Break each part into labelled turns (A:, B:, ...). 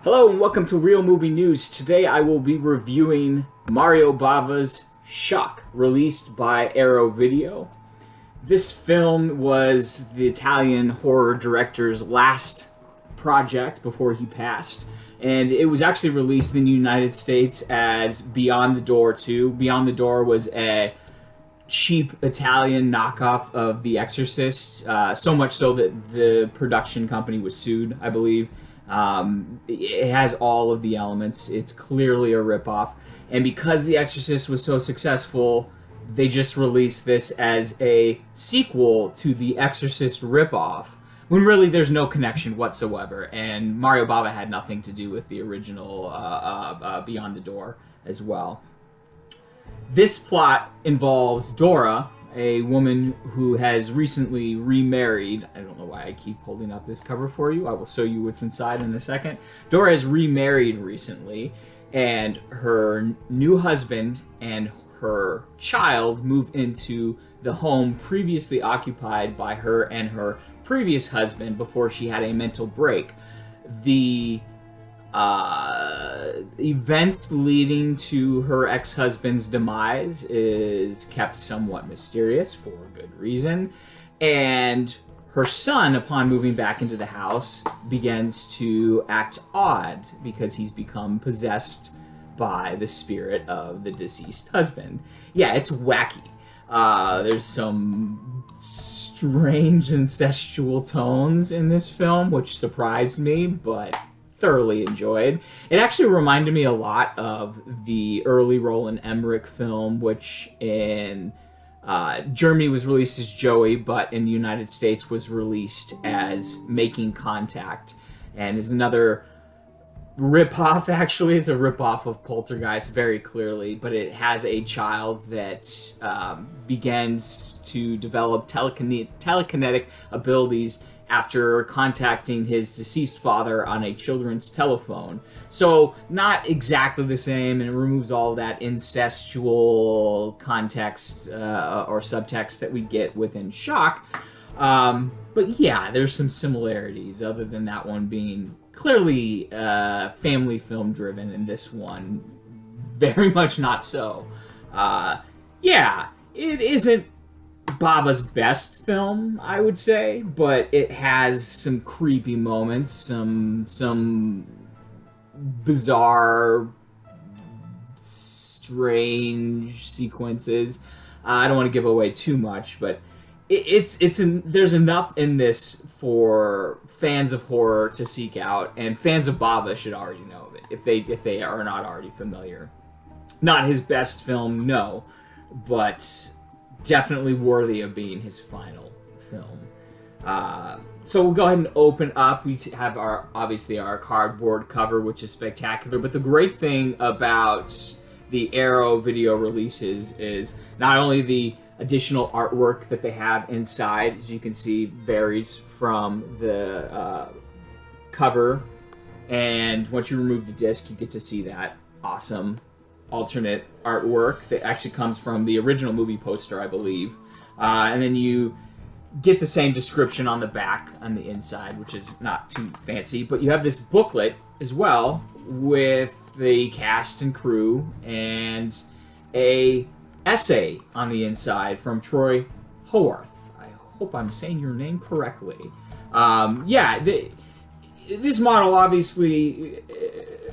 A: Hello and welcome to Real Movie News. Today I will be reviewing Mario Bava's Shock, released by Arrow Video. This film was the Italian horror director's last project before he passed, and it was actually released in the United States as Beyond the Door 2. Beyond the Door was a cheap Italian knockoff of The Exorcist, so much so that the production company was sued, I believe. It has all of the elements. It's clearly a ripoff. And because The Exorcist was so successful, they just released this as a sequel to The Exorcist ripoff, when really there's no connection whatsoever. And Mario Bava had nothing to do with the original Beyond the Door as well. This plot involves Dora, a woman who has recently remarried. I don't know why I keep holding up this cover for you. I will show you what's inside in a second. Dora has remarried recently, and her new husband and her child move into the home previously occupied by her and her previous husband before she had a mental break. The events leading to her ex-husband's demise is kept somewhat mysterious for good reason, and her son, upon moving back into the house, begins to act odd because he's become possessed by the spirit of the deceased husband. Yeah, it's wacky. There's some strange incestual tones in this film, which surprised me, but thoroughly enjoyed. It actually reminded me a lot of the early Roland Emmerich film, which in Germany was released as Joey, but in the United States was released as Making Contact, and is another ripoff. Actually, it's a ripoff of Poltergeist very clearly, but it has a child that begins to develop telekinetic abilities after contacting his deceased father on a children's telephone. So not exactly the same, and it removes all that incestual context or subtext that we get within Shock. But yeah, there's some similarities, other than that one being clearly family film driven, and this one very much not so. Yeah, it isn't Bava's best film, I would say, but it has some creepy moments, some bizarre, strange sequences. I don't want to give away too much, but there's enough in this for fans of horror to seek out, and fans of Bava should already know of it if they are not already familiar. Not his best film, no, but definitely worthy of being his final film. So we'll go ahead and open up. We have obviously our cardboard cover, which is spectacular. But the great thing about the Arrow Video releases is not only the additional artwork that they have inside, as you can see, varies from the cover. And once you remove the disc, you get to see that awesome alternate artwork that actually comes from the original movie poster, I believe. And then you get the same description on the back on the inside, which is not too fancy. But you have this booklet as well with the cast and crew and a essay on the inside from Troy Howarth. I hope I'm saying your name correctly. This model, obviously,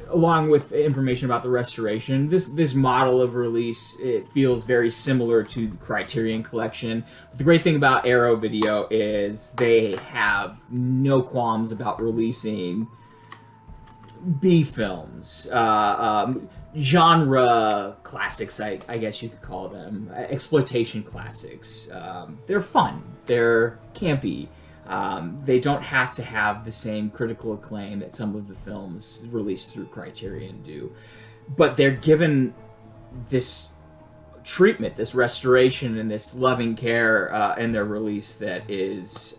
A: along with information about the restoration, this model of release, it feels very similar to the Criterion Collection. The great thing about Arrow Video is they have no qualms about releasing B films, genre classics, I guess you could call them, exploitation classics. They're fun, they're campy. They don't have to have the same critical acclaim that some of the films released through Criterion do. But they're given this treatment, this restoration, and this loving care in their release that is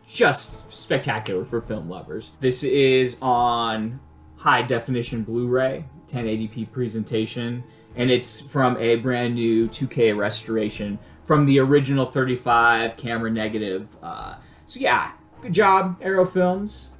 A: just spectacular for film lovers. This is on high-definition Blu-ray, 1080p presentation, and it's from a brand new 2K restoration from the original 35 camera negative. So yeah, good job, Arrow Films.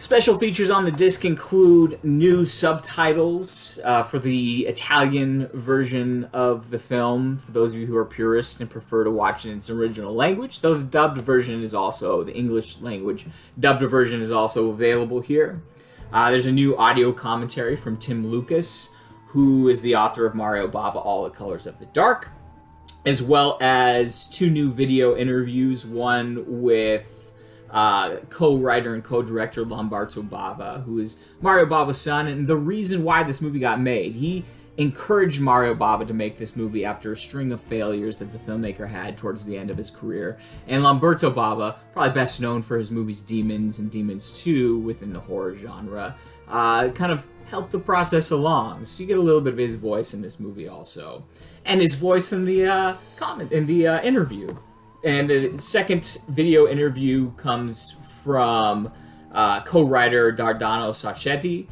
A: Special features on the disc include new subtitles for the Italian version of the film, for those of you who are purists and prefer to watch it in its original language, though the dubbed version is also, the English language dubbed version is also available here. There's a new audio commentary from Tim Lucas, who is the author of Mario Bava, All the Colors of the Dark, as well as 2 new video interviews, one with co-writer and co-director Lamberto Bava, who is Mario Bava's son, and the reason why this movie got made. He encouraged Mario Bava to make this movie after a string of failures that the filmmaker had towards the end of his career. And Lamberto Bava, probably best known for his movies Demons and Demons 2 within the horror genre, kind of helped the process along. So you get a little bit of his voice in this movie also, and his voice in the interview. And the second video interview comes from co-writer Dardano Sacchetti,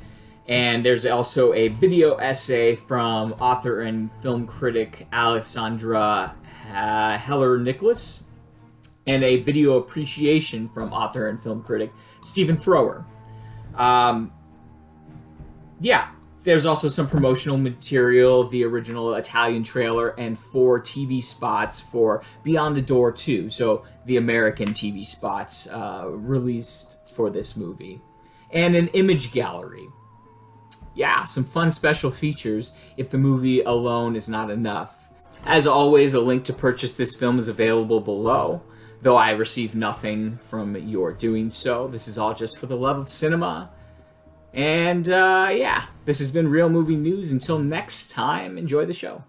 A: and there's also a video essay from author and film critic Alexandra Heller-Nicholas, and a video appreciation from author and film critic Stephen Thrower. There's also some promotional material, the original Italian trailer, and 4 TV spots for Beyond the Door 2, so the American TV spots released for this movie. And an image gallery. Yeah, some fun special features if the movie alone is not enough. As always, a link to purchase this film is available below, though I receive nothing from your doing so. This is all just for the love of cinema. And, this has been Real Movie News. Until next time, enjoy the show.